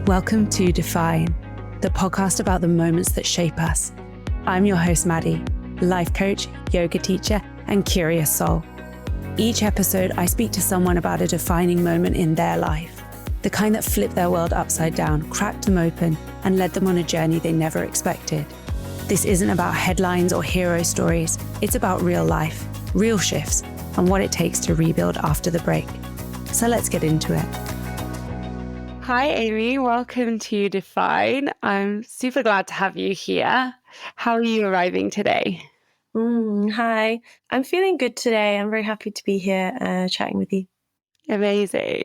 Welcome to Define, the podcast about the moments that shape us. I'm your host, Maddie, life coach, yoga teacher, and curious soul. Each episode, I speak to someone about a defining moment in their life, the kind that flipped their world upside down, cracked them open, and led them on a journey they never expected. This isn't about headlines or hero stories. It's about real life, real shifts, and what it takes to rebuild after the break. So let's get into it. Hi, Amy. Welcome to Define. I'm super glad to have you here. How are you arriving today? Hi. I'm feeling good today. I'm very happy to be here chatting with you. Amazing.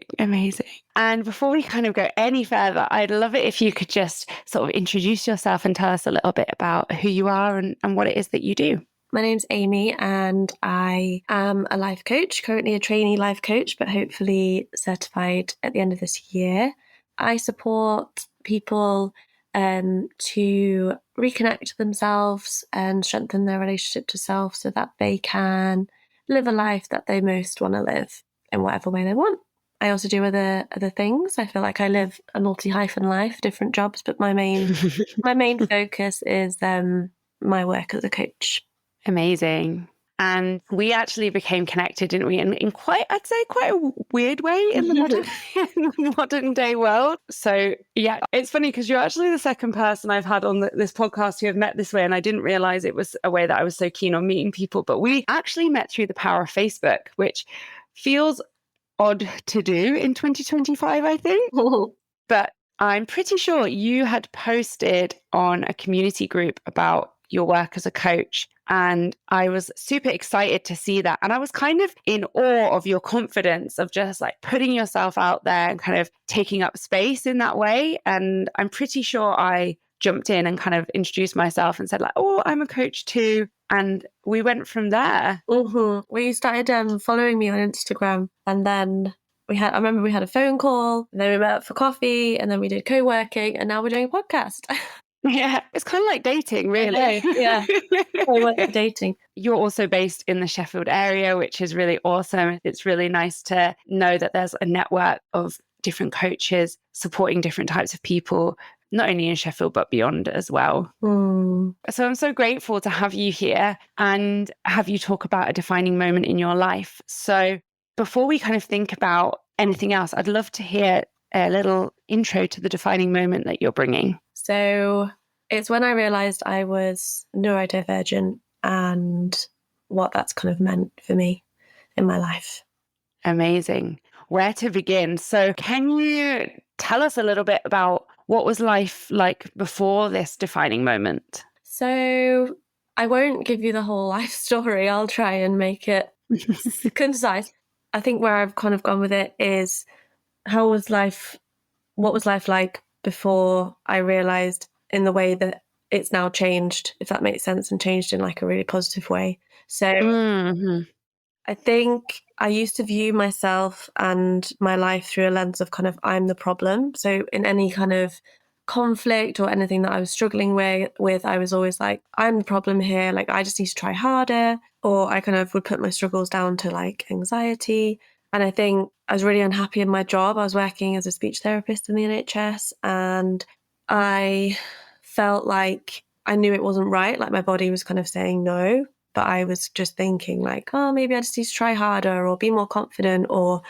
And before we kind of go any further, I'd love it if you could just sort of introduce yourself and tell us a little bit about who you are and what it is that you do. My name's Amy and I am a life coach, currently a trainee life coach, but hopefully certified at the end of this year. I support people to reconnect to themselves and strengthen their relationship to self so that they can live a life that they most want to live in whatever way they want. I also do other things. I feel like I live a multi-hyphen life, different jobs, but my main focus is my work as a coach. Amazing. And we actually became connected, didn't we? In quite a weird way in the modern day world. So yeah, it's funny because you're actually the second person I've had on this podcast who have met this way. And I didn't realize it was a way that I was so keen on meeting people. But we actually met through the power of Facebook, which feels odd to do in 2025, I think. But I'm pretty sure you had posted on a community group about your work as a coach. And I was super excited to see that. And I was kind of in awe of your confidence of just like putting yourself out there and kind of taking up space in that way. And I'm pretty sure I jumped in and kind of introduced myself and said like, oh, I'm a coach too. And we went from there. Well, you started following me on Instagram, and then I remember we had a phone call, and then we met up for coffee, and then we did co-working, and now we're doing a podcast. Yeah, it's kind of like dating, really. Yeah, dating. You're also based in the Sheffield area, which is really awesome. It's really nice to know that there's a network of different coaches supporting different types of people, not only in Sheffield, but beyond as well. So I'm so grateful to have you here and have you talk about a defining moment in your life. So before we kind of think about anything else, I'd love to hear a little intro to the defining moment that you're bringing. So it's when I realised I was neurodivergent and what that's kind of meant for me in my life. Amazing. Where to begin? So can you tell us a little bit about what was life like before this defining moment? So I won't give you the whole life story. I'll try and make it concise. I think where I've kind of gone with it is what was life like before I realised in the way that it's now changed, if that makes sense, and changed in like a really positive way. So I think I used to view myself and my life through a lens of kind of I'm the problem. So in any kind of conflict or anything that I was struggling with, I was always like, I'm the problem here. Like, I just need to try harder. Or I kind of would put my struggles down to like anxiety. And I think I was really unhappy in my job. I was working as a speech therapist in the NHS, and I felt like I knew it wasn't right. Like my body was kind of saying no, but I was just thinking like, oh, maybe I just need to try harder or be more confident, or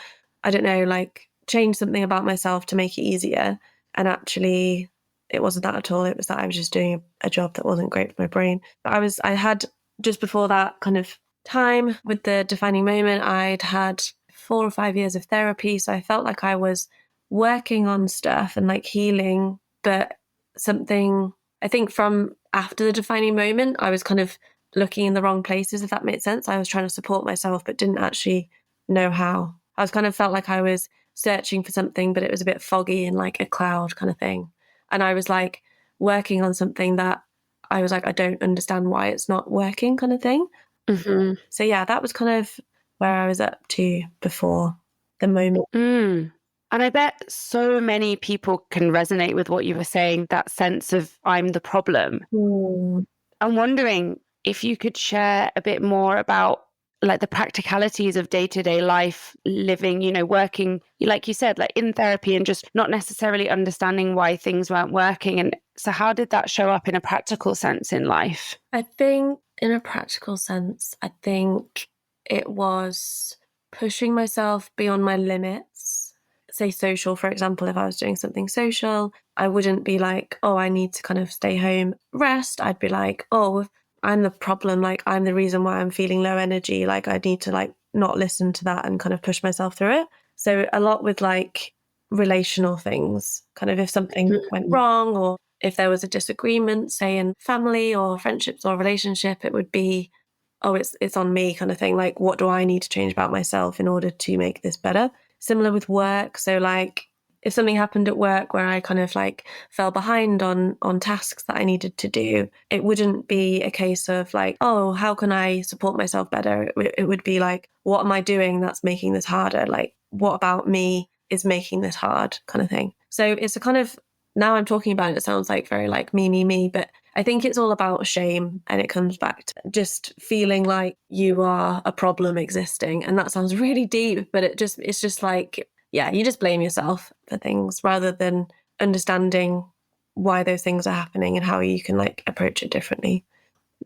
I don't know, like change something about myself to make it easier. And actually it wasn't that at all. It was that I was just doing a job that wasn't great for my brain. But I had just before that kind of time with the defining moment, I'd had 4 or 5 years of therapy. So I felt like I was working on stuff and like healing, but something, I think from after the defining moment, I was kind of looking in the wrong places, if that makes sense. I was trying to support myself, but didn't actually know how. I was kind of felt like I was searching for something, but it was a bit foggy and like a cloud kind of thing. And I was like working on something that I was like, I don't understand why it's not working kind of thing. So yeah, that was kind of where I was up to before the moment. And I bet so many people can resonate with what you were saying, that sense of I'm the problem. I'm wondering if you could share a bit more about like the practicalities of day-to-day life, living, working, like you said, like in therapy, and just not necessarily understanding why things weren't working. And so how did that show up in a practical sense in life? I think in a practical sense, I think it was pushing myself beyond my limits. Say social, for example, if I was doing something social, I wouldn't be like, oh, I need to kind of stay home, rest. I'd be like, oh, I'm the problem. Like, I'm the reason why I'm feeling low energy. Like, I need to like not listen to that and kind of push myself through it. So a lot with like relational things, kind of if something went wrong or if there was a disagreement, say in family or friendships or relationship, it would be, oh, it's on me kind of thing. Like, what do I need to change about myself in order to make this better? Similar with work. So like if something happened at work where I kind of like fell behind on tasks that I needed to do, it wouldn't be a case of like, oh, how can I support myself better? It would be like, what am I doing that's making this harder? Like, what about me is making this hard kind of thing? So it's a kind of, now I'm talking about it, it sounds like very like me, but I think it's all about shame, and it comes back to just feeling like you are a problem existing. And that sounds really deep, but it's just like, yeah, you just blame yourself for things rather than understanding why those things are happening and how you can like approach it differently.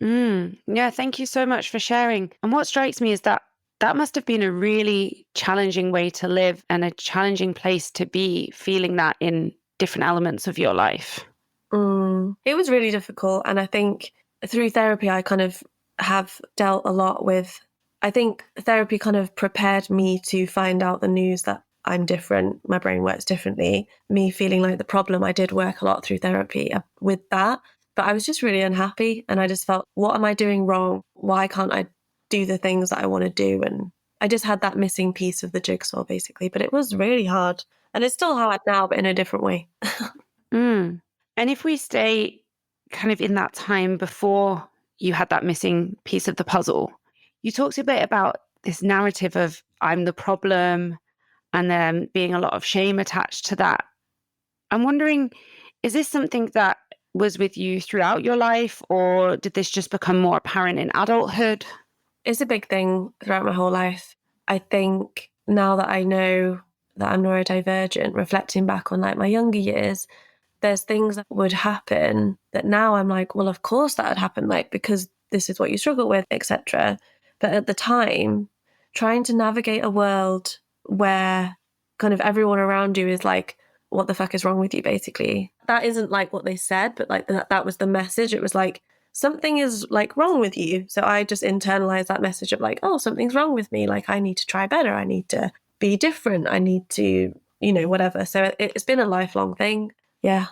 Yeah, thank you so much for sharing. And what strikes me is that must have been a really challenging way to live and a challenging place to be, feeling that in different elements of your life. It was really difficult. And I think through therapy, I kind of have dealt a lot with, I think therapy kind of prepared me to find out the news that I'm different, my brain works differently. Me feeling like the problem, I did work a lot through therapy with that. But I was just really unhappy. And I just felt, what am I doing wrong? Why can't I do the things that I want to do? And I just had that missing piece of the jigsaw, basically. But it was really hard. And it's still hard now, but in a different way. And if we stay kind of in that time before you had that missing piece of the puzzle, you talked a bit about this narrative of I'm the problem and then being a lot of shame attached to that. I'm wondering, is this something that was with you throughout your life, or did this just become more apparent in adulthood? It's a big thing throughout my whole life. I think now that I know that I'm neurodivergent, reflecting back on like my younger years, there's things that would happen that now I'm like, well, of course that would happen, like, because this is what you struggle with, etc. But at the time, trying to navigate a world where kind of everyone around you is like, what the fuck is wrong with you, basically. That isn't like what they said, but like that was the message. It was like, something is like wrong with you. So I just internalized that message of like, oh, something's wrong with me. Like, I need to try better. I need to be different. I need to, whatever. So it's been a lifelong thing. Yeah.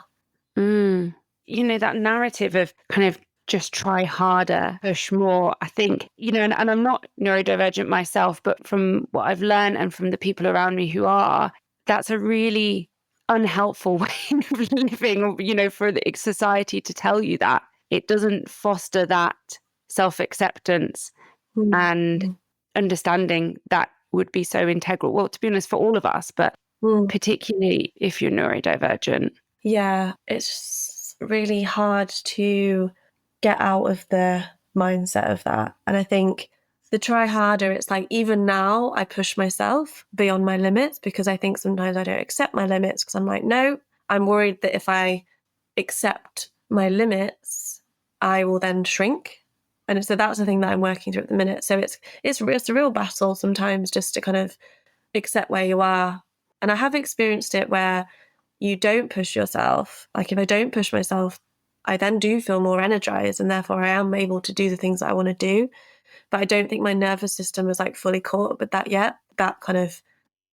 That narrative of kind of just try harder, push more, I think, and I'm not neurodivergent myself, but from what I've learned and from the people around me who are, that's a really unhelpful way of living, for the society to tell you that. It doesn't foster that self-acceptance and understanding that would be so integral. Well, to be honest, for all of us, but particularly if you're neurodivergent. Yeah, it's really hard to get out of the mindset of that. And I think the try harder, it's like even now I push myself beyond my limits because I think sometimes I don't accept my limits because I'm like, no, I'm worried that if I accept my limits, I will then shrink. And so that's the thing that I'm working through at the minute. So it's a real battle sometimes just to kind of accept where you are. And I have experienced it where you don't push yourself. Like if I don't push myself, I then do feel more energized and therefore I am able to do the things that I want to do. But I don't think my nervous system is like fully caught up with that yet, that kind of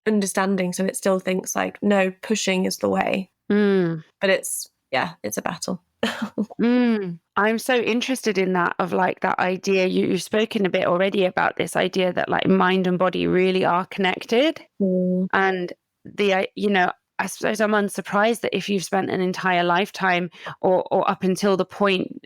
understanding. So it still thinks like, no, pushing is the way. But it's a battle. I'm so interested in that, of like that idea. You've spoken a bit already about this idea that like mind and body really are connected. And I suppose I'm unsurprised that if you've spent an entire lifetime or up until the point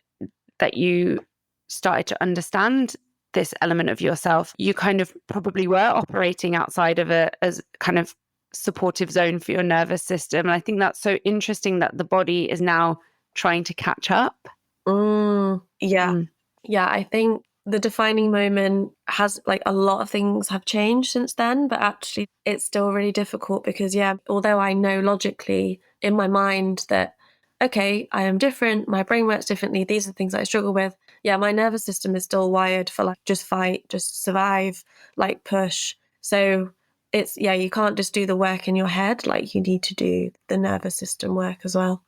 that you started to understand this element of yourself, you kind of probably were operating outside of a as kind of supportive zone for your nervous system. And I think that's so interesting that the body is now trying to catch up. Yeah, I think the defining moment has like a lot of things have changed since then, but actually it's still really difficult because, yeah, although I know logically in my mind that, okay, I am different, my brain works differently, these are the things that I struggle with. Yeah, my nervous system is still wired for like just fight, just survive, like push. So it's, yeah, you can't just do the work in your head, like you need to do the nervous system work as well.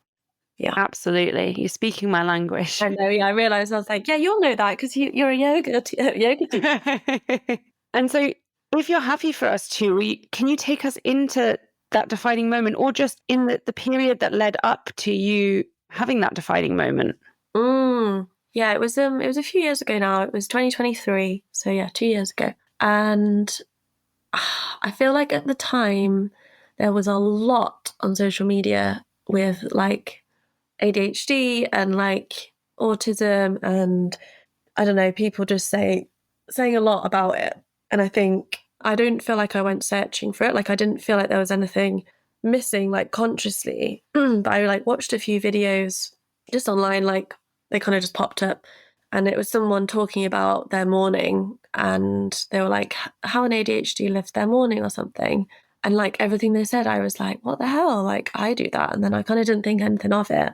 Yeah. Absolutely. You're speaking my language. I know, yeah, I realised, I was like, yeah, you'll know that because you're a yoga teacher. And so if you're happy for us to, can you take us into that defining moment, or just in the period that led up to you having that defining moment? Yeah, it was a few years ago now. It was 2023. So yeah, 2 years ago. And I feel like at the time there was a lot on social media with like ADHD and like autism, and I don't know, people just saying a lot about it. And I think I don't feel like I went searching for it. Like I didn't feel like there was anything missing, like consciously. But I like watched a few videos just online, like they kind of just popped up. And it was someone talking about their morning, and they were like, how an ADHD lives their morning or something. And like everything they said, I was like, what the hell? Like I do that. And then I kind of didn't think anything of it.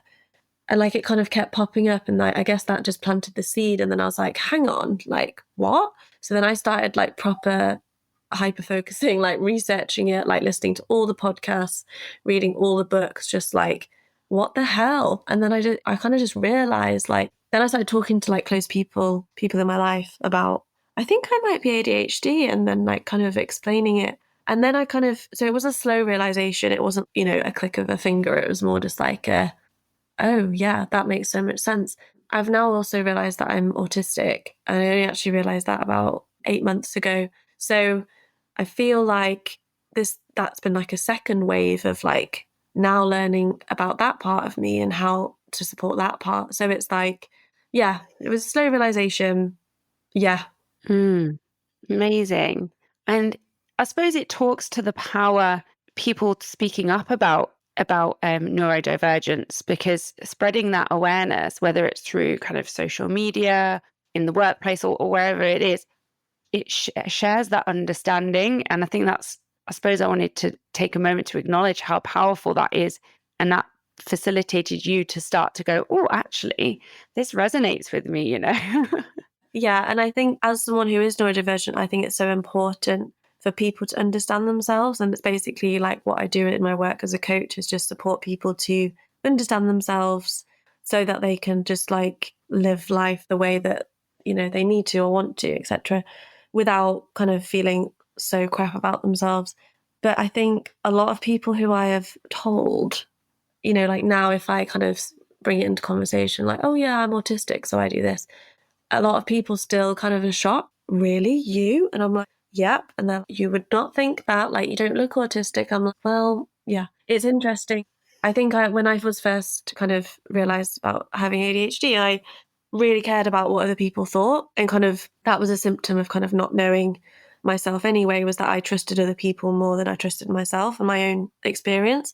And like it kind of kept popping up, and like I guess that just planted the seed. And then I was like, hang on, like what? So then I started like proper hyper focusing, like researching it, like listening to all the podcasts, reading all the books, just like what the hell? And then I kind of just realized, like, then I started talking to like close people in my life about, I think I might be ADHD, and then like kind of explaining it. And then I kind of, so it was a slow realization. It wasn't, a click of a finger. It was more just like oh yeah, that makes so much sense. I've now also realized that I'm autistic, and I only actually realized that about 8 months ago. So I feel like that's been like a second wave of like now learning about that part of me and how to support that part. So it's like, yeah, it was a slow realization. Yeah. Amazing. And I suppose it talks to the power people speaking up about neurodivergence, because spreading that awareness, whether it's through kind of social media, in the workplace, or wherever it is, it shares that understanding. And I think I suppose I wanted to take a moment to acknowledge how powerful that is, and that facilitated you to start to go, oh, actually, this resonates with me, Yeah, and I think as someone who is neurodivergent, I think it's so important for people to understand themselves. And it's basically like what I do in my work as a coach is just support people to understand themselves so that they can just like live life the way that, they need to or want to, etc., without kind of feeling so crap about themselves. But I think a lot of people who I have told, like now if I kind of bring it into conversation, like, oh yeah, I'm autistic, so I do this, a lot of people still kind of are shocked. Really? You? And I'm like, yep. And then you would not think that, like, you don't look autistic. I'm like, well, yeah, it's interesting. I think when I was first kind of realized about having ADHD, I really cared about what other people thought. And kind of that was a symptom of kind of not knowing myself anyway, was that I trusted other people more than I trusted myself and my own experience.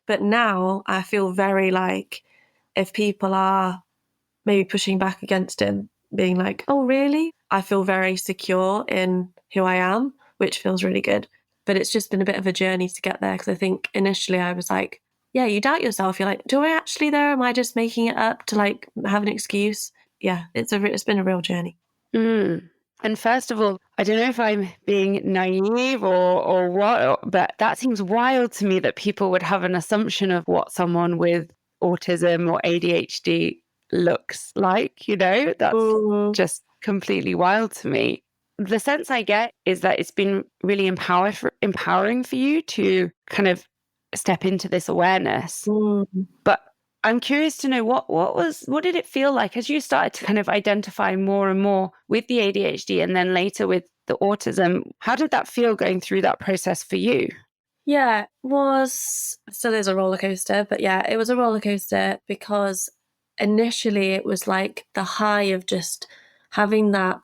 But now I feel very like if people are maybe pushing back against it, being like, oh, really? I feel very secure in who I am, which feels really good. But it's just been a bit of a journey to get there, because I think initially I was like, yeah, you doubt yourself. You're like, do I actually though? Am I just making it up to like have an excuse? Yeah, it's been a real journey. Mm. And first of all, I don't know if I'm being naive or what, but that seems wild to me that people would have an assumption of what someone with autism or ADHD looks like, That's just completely wild to me. The sense I get is that it's been really empowering for you to kind of step into this awareness. But I'm curious to know what did it feel like as you started to kind of identify more and more with the ADHD and then later with the autism? How did that feel going through that process for you? Yeah, still is a roller coaster, but yeah, it was a roller coaster because initially it was like the high of just having that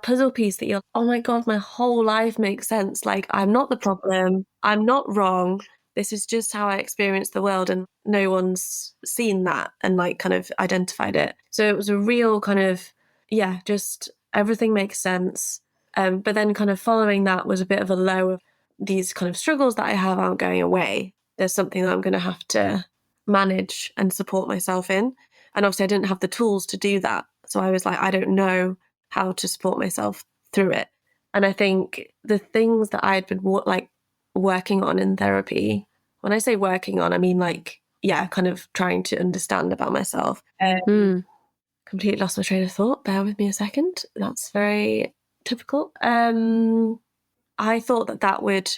puzzle piece that you're, oh my God, my whole life makes sense. Like, I'm not the problem. I'm not wrong. This is just how I experience the world. And no one's seen that and like kind of identified it. So it was a real kind of, yeah, just everything makes sense. But then kind of following that was a bit of a low of these kind of struggles that I have aren't going away. There's something that I'm going to have to manage and support myself in. And obviously I didn't have the tools to do that. So I was like, I don't know how to support myself through it. And I think the things that I had been working on in therapy, when I say working on, I mean kind of trying to understand about myself. Completely lost my train of thought. Bear with me a second. That's very typical. I thought that would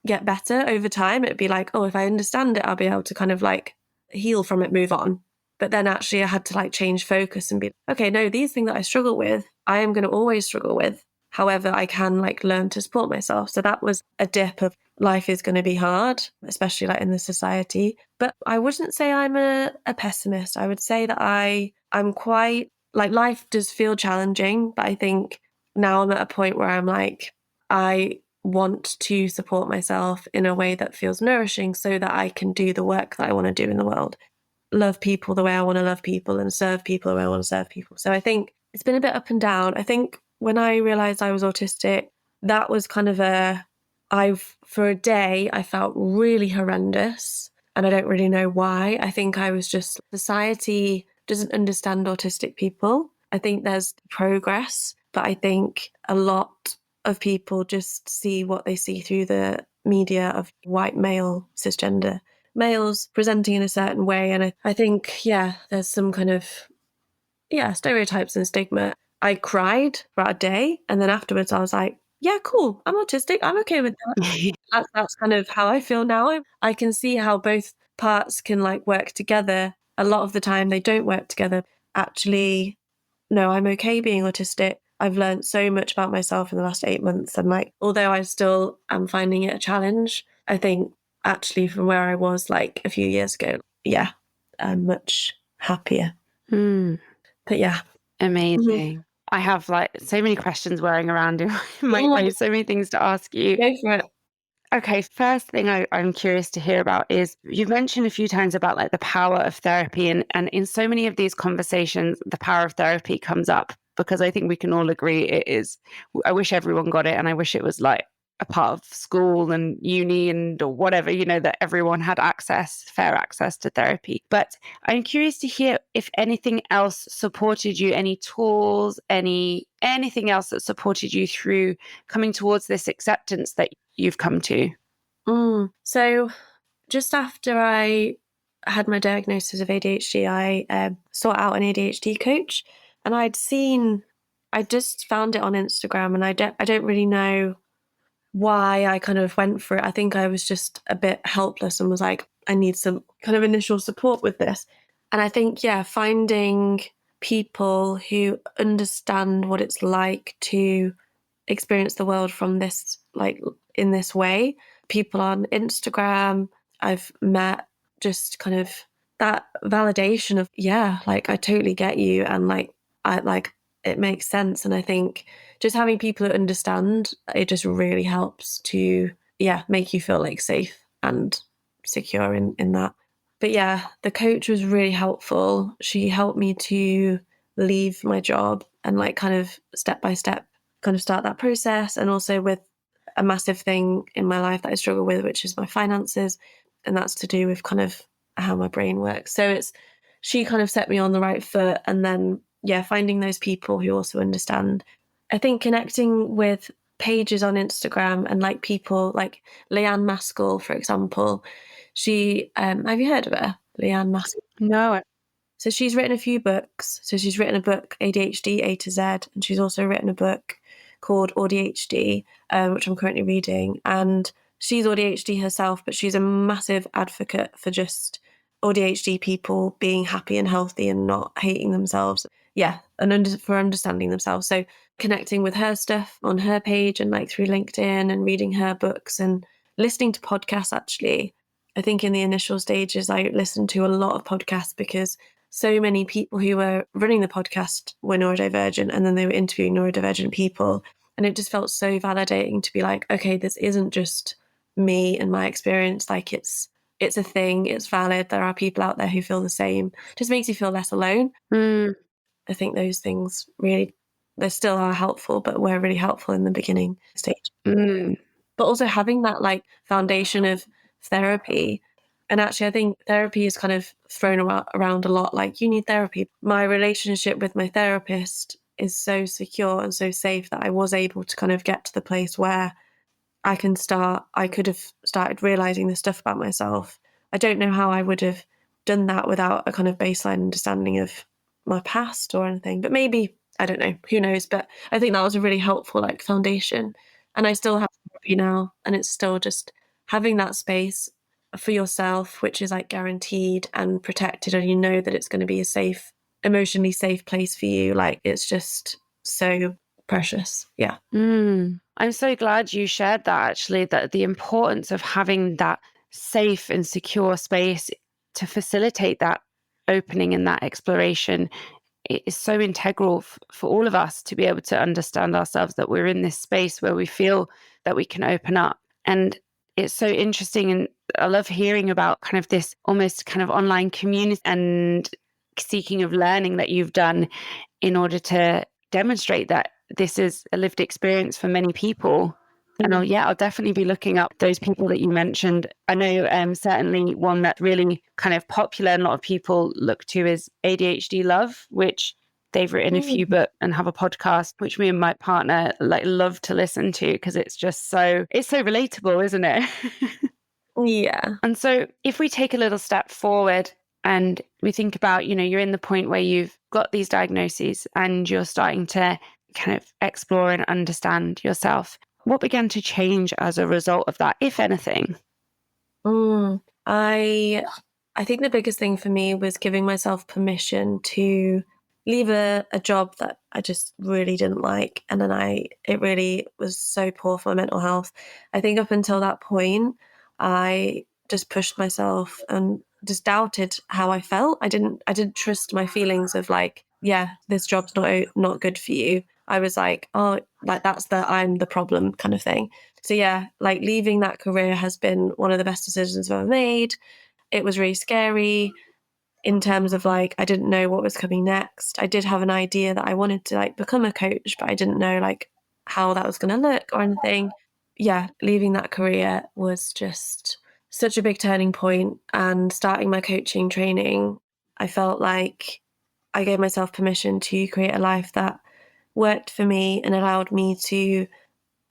get better over time. It'd be like, oh, if I understand it, I'll be able to kind of like heal from it, move on. But then actually I had to like change focus and be, okay, no, these things that I struggle with, I am going to always struggle with. However, I can like learn to support myself. So that was a dip of life is going to be hard, especially like in the society. But I wouldn't say I'm a pessimist. I would say that I'm quite like life does feel challenging, but I think now I'm at a point where I'm like, I want to support myself in a way that feels nourishing so that I can do the work that I want to do in the world. Love people the way I want to love people and serve people the way I want to serve people. So I think it's been a bit up and down. I think when I realized I was autistic, that was kind of for a day, I felt really horrendous and I don't really know why. I think I was just, society doesn't understand autistic people. I think there's progress, but I think a lot of people just see what they see through the media of white male cisgender males presenting in a certain way. And I think, there's some kind of, stereotypes and stigma. I cried for a day. And then afterwards I was like, yeah, cool. I'm autistic. I'm okay with that. That's kind of how I feel now. I can see how both parts can like work together. A lot of the time they don't work together. Actually, no, I'm okay being autistic. I've learned so much about myself in the last 8 months. And like, although I still am finding it a challenge, I think actually from where I was like a few years ago, I'm much happier. But yeah. Amazing. I have like so many questions whirring around in my mind, so many things to ask you. Go for it. Okay, first thing I'm curious to hear about is you've mentioned a few times about like the power of therapy, and in so many of these conversations, the power of therapy comes up because I think we can all agree it is. I wish everyone got it, and I wish it was like a part of school and uni and or whatever, that everyone had fair access to therapy. But I'm curious to hear if anything else supported you, any tools, anything else that supported you through coming towards this acceptance that you've come to. So just after I had my diagnosis of ADHD, I sought out an ADHD coach, and I just found it on Instagram, and I don't really know why I kind of went for it. I think I was just a bit helpless and was like, I need some kind of initial support with this. And I think, finding people who understand what it's like to experience the world from this, like in this way. People on Instagram, I've met just kind of that validation of, like I totally get you. And it makes sense. And I think just having people that understand, it just really helps to, make you feel like safe and secure in that. But the coach was really helpful. She helped me to leave my job and like kind of step by step kind of start that process. And also with a massive thing in my life that I struggle with, which is my finances. And that's to do with kind of how my brain works. So she kind of set me on the right foot. And then, finding those people who also understand. I think connecting with pages on Instagram and like people like Leanne Maskell, for example. She, have you heard of her? Leanne Maskell? No. So she's written a few books. So she's written a book, ADHD, A to Z, and she's also written a book called ADHD, which I'm currently reading. And she's ADHD herself, but she's a massive advocate for just ADHD people being happy and healthy and not hating themselves. And for understanding themselves. So connecting with her stuff on her page and like through LinkedIn and reading her books and listening to podcasts, actually. I think in the initial stages, I listened to a lot of podcasts because so many people who were running the podcast were neurodivergent, and then they were interviewing neurodivergent people. And it just felt so validating to be like, okay, this isn't just me and my experience. Like it's a thing, it's valid. There are people out there who feel the same. It just makes you feel less alone. I think those things really they still are helpful, but were really helpful in the beginning stage. Mm. But also having that like foundation of therapy. And actually, I think therapy is kind of thrown around a lot. Like, you need therapy. My relationship with my therapist is so secure and so safe that I was able to kind of get to the place where I could have started realizing this stuff about myself. I don't know how I would have done that without a kind of baseline understanding of my past or anything. But maybe, I don't know, who knows? But I think that was a really helpful like foundation. And I still have therapy now, and it's still just having that space for yourself, which is like guaranteed and protected, and you know that it's going to be a safe, emotionally safe place for you. Like, it's just so precious. Yeah. I'm so glad you shared that, actually, that the importance of having that safe and secure space to facilitate that opening and that exploration is so integral for all of us to be able to understand ourselves, that we're in this space where we feel that we can open up. And it's so interesting. And I love hearing about kind of this almost kind of online community and seeking of learning that you've done in order to demonstrate that this is a lived experience for many people. And I'll definitely be looking up those people that you mentioned. I know certainly one that's really kind of popular and a lot of people look to is ADHD Love, which they've written a few books and have a podcast, which me and my partner like love to listen to, because it's so relatable, isn't it? Yeah. And so if we take a little step forward and we think about, you're in the point where you've got these diagnoses and you're starting to kind of explore and understand yourself, what began to change as a result of that, if anything? I think the biggest thing for me was giving myself permission to leave a job that I just really didn't like. And then it really was so poor for my mental health. I think up until that point, I just pushed myself and just doubted how I felt. I didn't trust my feelings of like, yeah, this job's not good for you. I was like, oh, like I'm the problem kind of thing. So yeah, like leaving that career has been one of the best decisions I've ever made. It was really scary in terms of like, I didn't know what was coming next. I did have an idea that I wanted to like become a coach, but I didn't know like how that was going to look or anything. Yeah, leaving that career was just such a big turning point. And starting my coaching training, I felt like I gave myself permission to create a life that worked for me and allowed me to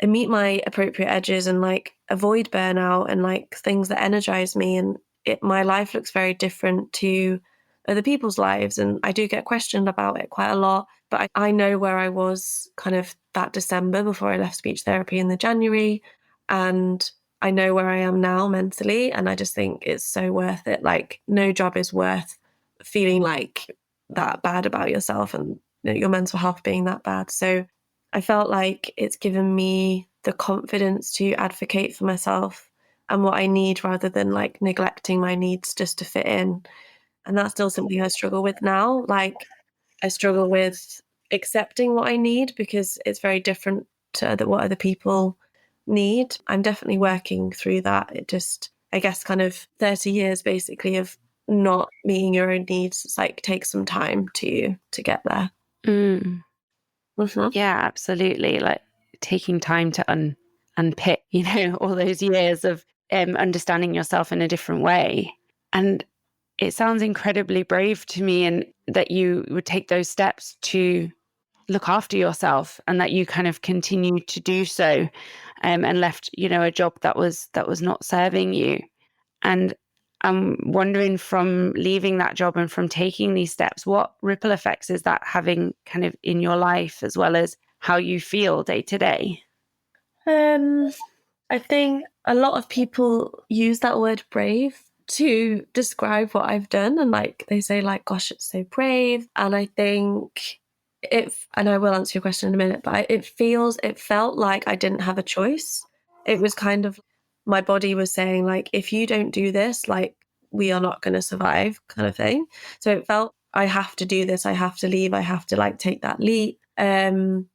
meet my appropriate edges and like avoid burnout and like things that energize me. And my life looks very different to other people's lives, and I do get questioned about it quite a lot. But I know where I was kind of that December before I left speech therapy in the January, and I know where I am now mentally, and I just think it's so worth it. Like, no job is worth feeling like that bad about yourself and your mental health being that bad. So I felt like it's given me the confidence to advocate for myself and what I need, rather than like neglecting my needs just to fit in. And that's still something I struggle with now. Like, I struggle with accepting what I need because it's very different to what other people need. I'm definitely working through that. It just, I guess, kind of 30 years basically of not meeting your own needs. It's like takes some time to get there. Yeah, absolutely. Like taking time to unpick, all those years of understanding yourself in a different way. And it sounds incredibly brave to me, and that you would take those steps to look after yourself, and that you kind of continued to do so, and left, a job that was not serving you. And I'm wondering, from leaving that job and from taking these steps, what ripple effects is that having kind of in your life, as well as how you feel day to day? I think a lot of people use that word brave to describe what I've done, and like they say like, gosh, it's so brave. And I think and I will answer your question in a minute, but it felt like I didn't have a choice. It was kind of, my body was saying like, if you don't do this, like, we are not going to survive, kind of thing. So it felt, I have to do this, I have to leave, I have to like take that leap. And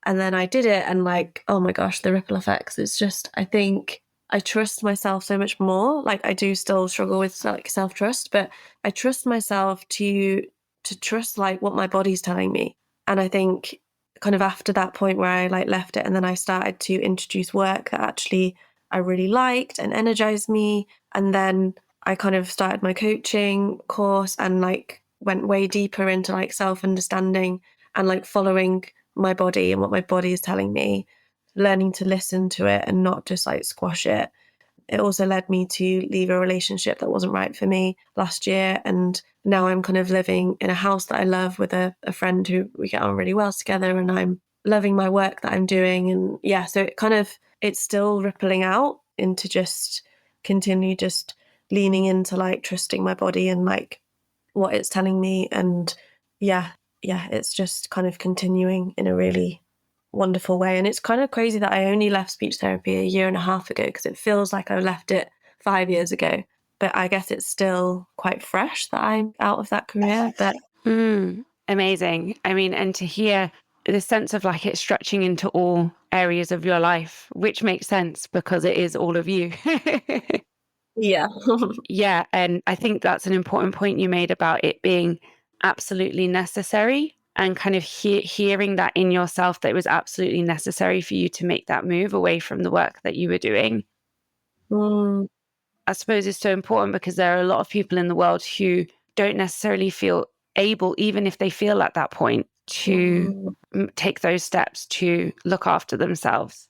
then I did it, and like, oh my gosh, the ripple effects. It's just, I think I trust myself so much more. Like, I do still struggle with like self-trust, but I trust myself to trust like what my body's telling me. And I think kind of after that point where I like left it, and then I started to introduce work that actually I really liked and energized me. And then I kind of started my coaching course and like went way deeper into like self-understanding and like following my body and what my body is telling me, learning to listen to it and not just like squash it. It also led me to leave a relationship that wasn't right for me last year. And now I'm kind of living in a house that I love with a friend who we get on really well together, and I'm loving my work that I'm doing. And yeah, so it's still rippling out into just continue just leaning into like trusting my body and like what it's telling me. And yeah, it's just kind of continuing in a really wonderful way. And it's kind of crazy that I only left speech therapy a year and a half ago, because it feels like I left it 5 years ago. But I guess it's still quite fresh that I'm out of that career. But amazing. I mean, and to hear the sense of like it stretching into all areas of your life, which makes sense because it is all of you. yeah. Yeah. And I think that's an important point you made about it being absolutely necessary, and kind of hearing that in yourself, that it was absolutely necessary for you to make that move away from the work that you were doing. I suppose is so important because there are a lot of people in the world who don't necessarily feel able, even if they feel at that point, to take those steps to look after themselves.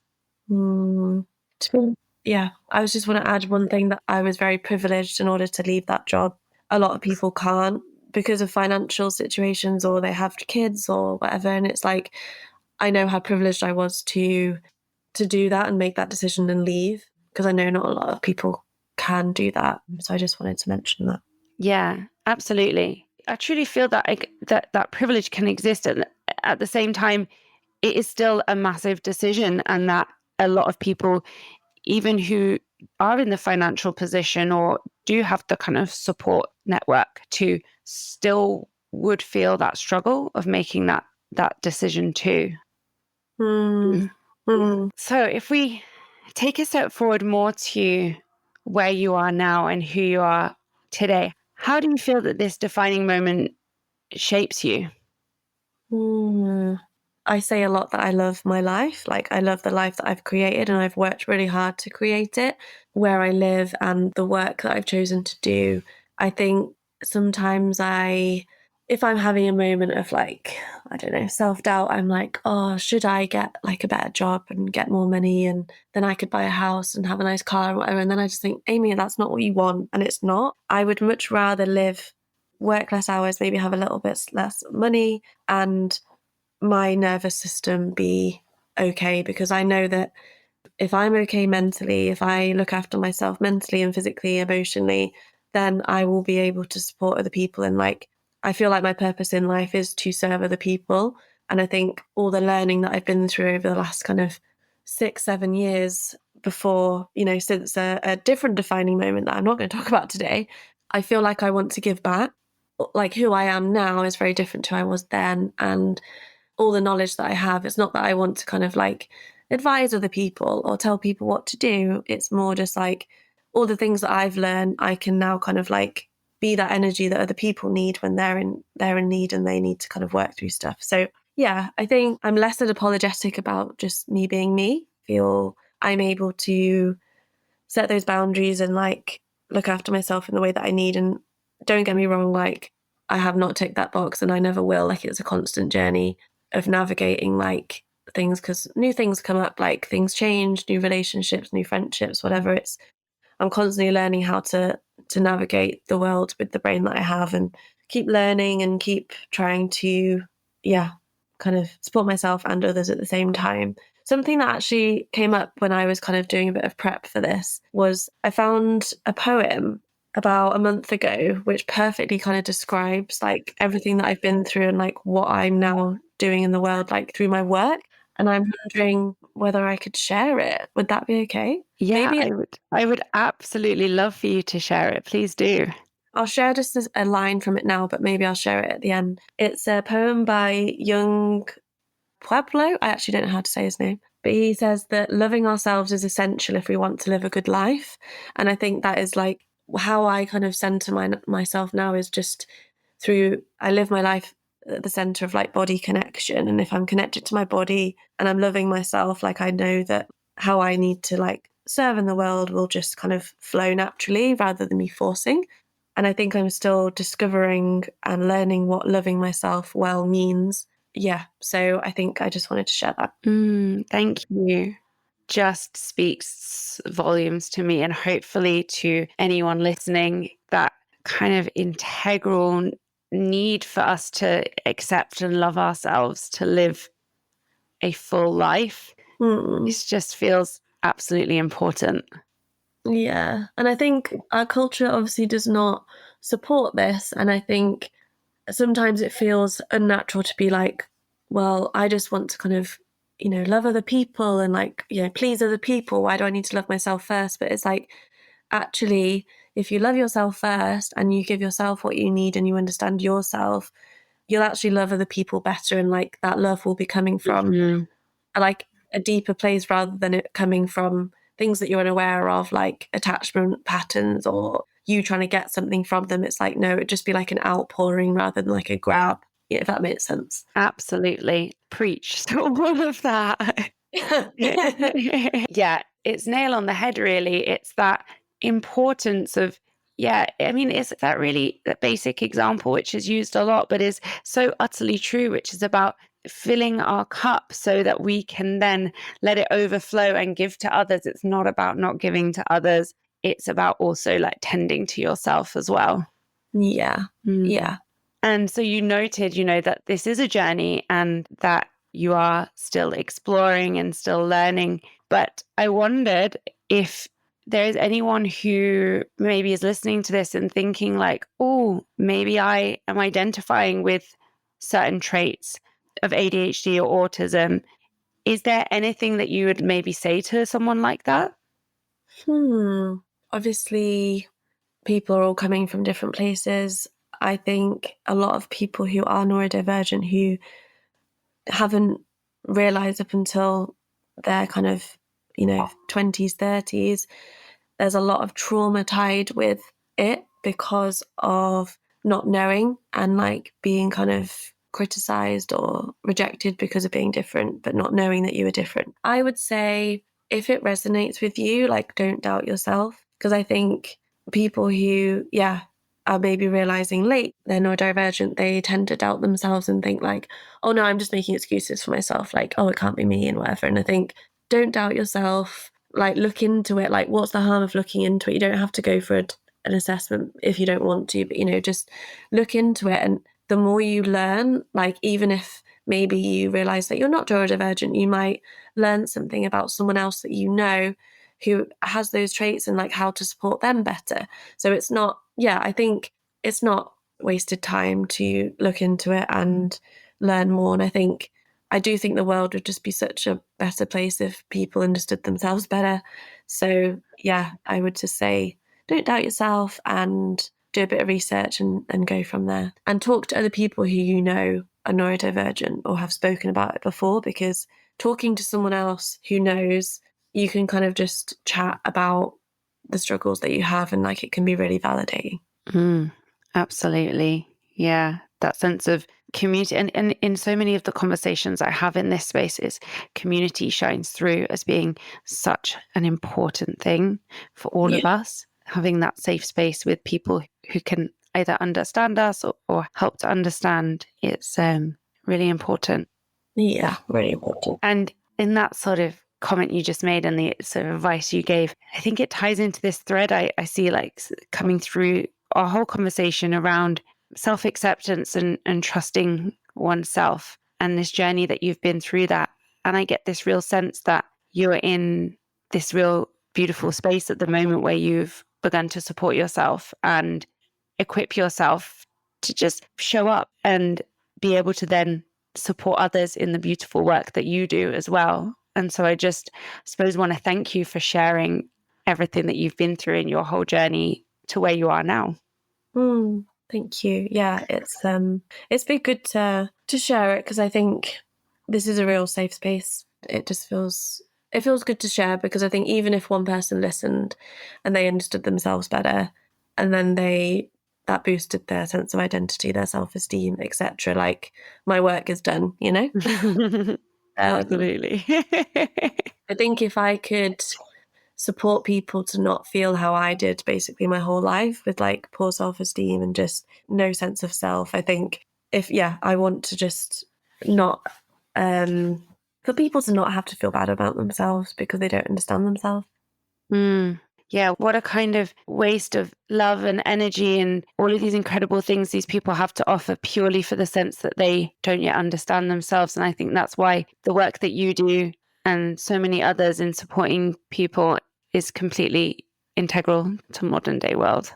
Yeah, I was just want to add one thing, that I was very privileged in order to leave that job. A lot of people can't because of financial situations, or they have kids or whatever. And it's like, I know how privileged I was to do that and make that decision and leave, because I know not a lot of people can do that. So I just wanted to mention that. Yeah, absolutely. I truly feel that that privilege can exist, and at the same time, it is still a massive decision, and that a lot of people, even who are in the financial position or do have the kind of support network, to still would feel that struggle of making that decision too. So if we take a step forward more to where you are now and who you are today, how do you feel that this defining moment shapes you? I say a lot that I love my life. Like, I love the life that I've created, and I've worked really hard to create it, where I live and the work that I've chosen to do. I think sometimes if I'm having a moment of like, I don't know, self-doubt, I'm like, oh, should I get like a better job and get more money, and then I could buy a house and have a nice car and whatever. And then I just think, Amy, that's not what you want. And it's not. I would much rather work less hours, maybe have a little bit less money, and my nervous system be okay, because I know that if I'm okay mentally, if I look after myself mentally and physically, emotionally, then I will be able to support other people. And like, I feel like my purpose in life is to serve other people. And I think all the learning that I've been through over the last kind of 6-7 years before, since a different defining moment that I'm not going to talk about today, I feel like I want to give back. Like, who I am now is very different to who I was then. And all the knowledge that I have, it's not that I want to kind of like advise other people or tell people what to do. It's more just like all the things that I've learned, I can now kind of like be that energy that other people need when they're in need and they need to kind of work through stuff. So yeah, I think I'm less apologetic about just me being me. I feel I'm able to set those boundaries and like look after myself in the way that I need. And don't get me wrong, like, I have not ticked that box and I never will. Like, it's a constant journey of navigating like things, because new things come up, like things change, new relationships, new friendships, whatever. I'm constantly learning how to navigate the world with the brain that I have, and keep learning and keep trying to, kind of support myself and others at the same time. Something that actually came up when I was kind of doing a bit of prep for this was I found a poem about a month ago, which perfectly kind of describes like everything that I've been through and like what I'm now doing in the world, like through my work. And I'm wondering whether I could share it. Would that be okay? Yeah, I would absolutely love for you to share it. Please do. I'll share just a line from it now, but maybe I'll share it at the end. It's a poem by Young Pueblo. I actually don't know how to say his name, but he says that loving ourselves is essential if we want to live a good life. And I think that is like how I kind of center myself now, is just I live my life at the center of like body connection. And if I'm connected to my body and I'm loving myself, like I know that how I need to like serve in the world will just kind of flow naturally rather than me forcing. And I think I'm still discovering and learning what loving myself well means. Yeah. So I think I just wanted to share that. Thank you. Just speaks volumes to me, and hopefully to anyone listening, that kind of integral need for us to accept and love ourselves, to live a full life. It just feels absolutely important. Yeah. And I think our culture obviously does not support this. And I think sometimes it feels unnatural to be like, well, I just want to kind of, love other people and like, please other people. Why do I need to love myself first? But it's like, actually, if you love yourself first and you give yourself what you need and you understand yourself, you'll actually love other people better. And like that love will be coming from like a deeper place rather than it coming from things that you're unaware of, like attachment patterns or you trying to get something from them. It's like, no, it'd just be like an outpouring rather than like a grab, if that makes sense. Absolutely. Preach. So all of that. Yeah, it's nail on the head, really. It's that importance of, it's that basic example, which is used a lot, but is so utterly true, which is about filling our cup so that we can then let it overflow and give to others. It's not about not giving to others. It's about also like tending to yourself as well. Yeah. Yeah. And so you noted, that this is a journey and that you are still exploring and still learning. But I wondered if there is anyone who maybe is listening to this and thinking like, oh, maybe I am identifying with certain traits of ADHD or autism. Is there anything that you would maybe say to someone like that? Obviously, people are all coming from different places. I think a lot of people who are neurodivergent who haven't realized up until their kind of, 20s, 30s, there's a lot of trauma tied with it because of not knowing and like being kind of criticized or rejected because of being different, but not knowing that you were different. I would say if it resonates with you, like don't doubt yourself. Because I think people who, are maybe realizing late they're neurodivergent, they tend to doubt themselves and think like, oh no, I'm just making excuses for myself. Like, oh, it can't be me and whatever. And I think don't doubt yourself. Like look into it. Like what's the harm of looking into it? You don't have to go for an assessment if you don't want to, but just look into it. And the more you learn, like even if maybe you realize that you're not neurodivergent, you might learn something about someone else that you know who has those traits and like how to support them better. So it's not, I think it's not wasted time to look into it and learn more. And I do think the world would just be such a better place if people understood themselves better. So I would just say, don't doubt yourself and do a bit of research and go from there. And talk to other people who you know are neurodivergent or have spoken about it before, because talking to someone else who knows, you can kind of just chat about the struggles that you have and like it can be really validating. Absolutely. Yeah. That sense of community. And in so many of the conversations I have in this space, is community shines through as being such an important thing for all of us. Having that safe space with people who can either understand us or help to understand, it's really important. Yeah, really important. And in that sort of comment you just made and the sort of advice you gave, I think it ties into this thread I see like coming through our whole conversation around self-acceptance and trusting oneself, and this journey that you've been through that. And I get this real sense that you're in this real beautiful space at the moment where you've begun to support yourself and equip yourself to just show up and be able to then support others in the beautiful work that you do as well. And so I suppose want to thank you for sharing everything that you've been through in your whole journey to where you are now. Thank you. Yeah, it's been good to share it, because I think this is a real safe space. It feels good to share, because I think even if one person listened and they understood themselves better and then they that boosted their sense of identity, their self-esteem, etc. Like, my work is done, you know? Absolutely. I think if I could support people to not feel how I did basically my whole life, with like poor self-esteem and just no sense of self, I think I want to just not, for people to not have to feel bad about themselves because they don't understand themselves. Yeah, what a kind of waste of love and energy and all of these incredible things these people have to offer purely for the sense that they don't yet understand themselves. And I think that's why the work that you do and so many others in supporting people is completely integral to modern day world.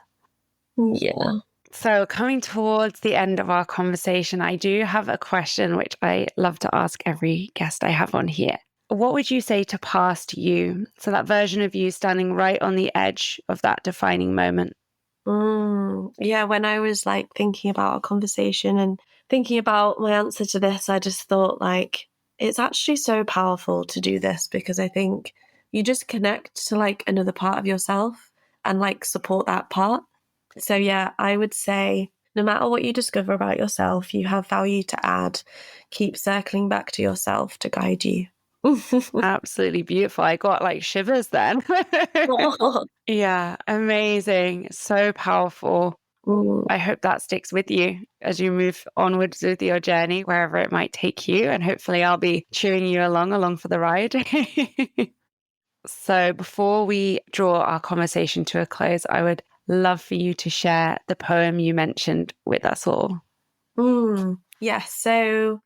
Yeah. So coming towards the end of our conversation, I do have a question which I love to ask every guest I have on here. What would you say to past you? So that version of you standing right on the edge of that defining moment. Yeah, when I was like thinking about our conversation and thinking about my answer to this, I just thought like, it's actually so powerful to do this, because I think you just connect to like another part of yourself and like support that part. So yeah, I would say no matter what you discover about yourself, you have value to add. Keep circling back to yourself to guide you. Absolutely beautiful. I got like shivers then. Yeah, amazing. So powerful. I hope that sticks with you as you move onwards with your journey, wherever it might take you. And hopefully I'll be cheering you along for the ride. So before we draw our conversation to a close, I would love for you to share the poem you mentioned with us all. Yes. So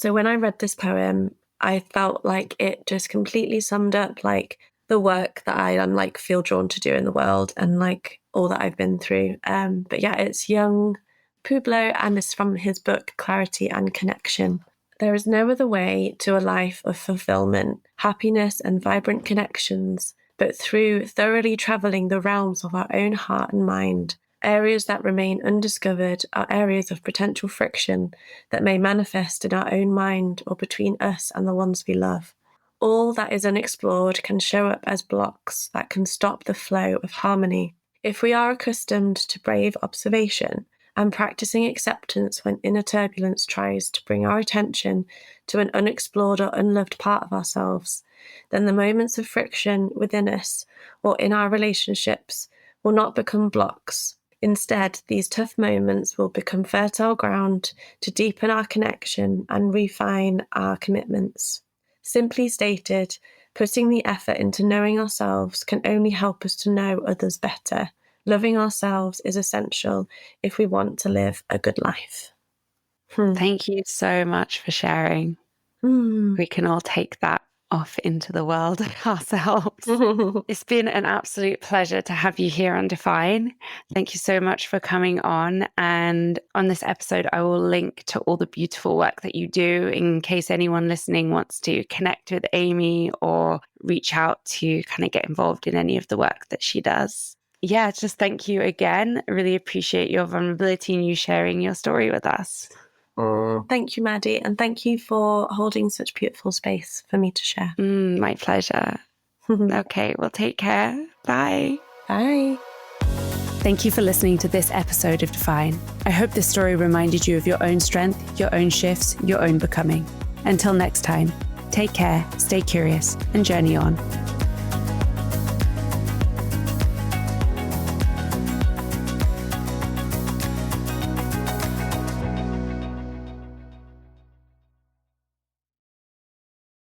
when I read this poem, I felt like it just completely summed up like the work that I like feel drawn to do in the world and like all that I've been through. But yeah, it's young Pueblo, and it's from his book Clarity and Connection. There is no other way to a life of fulfillment, happiness, and vibrant connections, but through thoroughly traveling the realms of our own heart and mind. Areas that remain undiscovered are areas of potential friction that may manifest in our own mind or between us and the ones we love. All that is unexplored can show up as blocks that can stop the flow of harmony. If we are accustomed to brave observation and practicing acceptance when inner turbulence tries to bring our attention to an unexplored or unloved part of ourselves, then the moments of friction within us or in our relationships will not become blocks. Instead, these tough moments will become fertile ground to deepen our connection and refine our commitments. Simply stated, putting the effort into knowing ourselves can only help us to know others better. Loving ourselves is essential if we want to live a good life. Thank you so much for sharing. We can all take that off into the world ourselves. It's been an absolute pleasure to have you here on Define. Thank you so much for coming on. And on this episode, I will link to all the beautiful work that you do in case anyone listening wants to connect with Amy or reach out to kind of get involved in any of the work that she does. Yeah, just thank you again. I really appreciate your vulnerability and you sharing your story with us. Thank you, Maddie, and thank you for holding such beautiful space for me to share. My pleasure. Okay, well, take care. Bye. Bye. Thank you for listening to this episode of Define. I hope this story reminded you of your own strength, your own shifts, your own becoming. Until next time, take care, stay curious, and journey on.